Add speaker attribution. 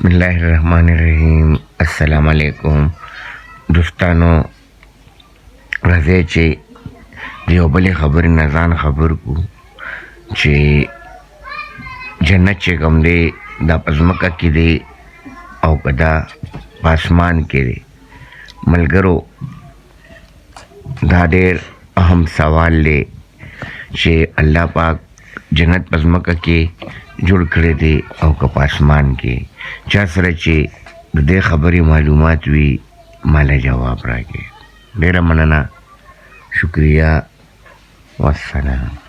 Speaker 1: बिस्मिल्लाहिर्रहमानिर्रहीम। अस्सलाम वालेकुम दोस्तानो। راځئ چې د یو بلې خبرې نه ځان خبر کړو چې جنت چې کوم دی دا په ځمکه کې دی او که دا په اسمان کې دی. ملګرو، دا ډېر اهم سوال دی چې الله پاک جنت په ځمکه کې جوړ کړی دی او که په اسمان کې. چا سره چې د دې خبرې معلومات وي ماله جواب راکړي. ډېره مننه، شکریه، والسلام.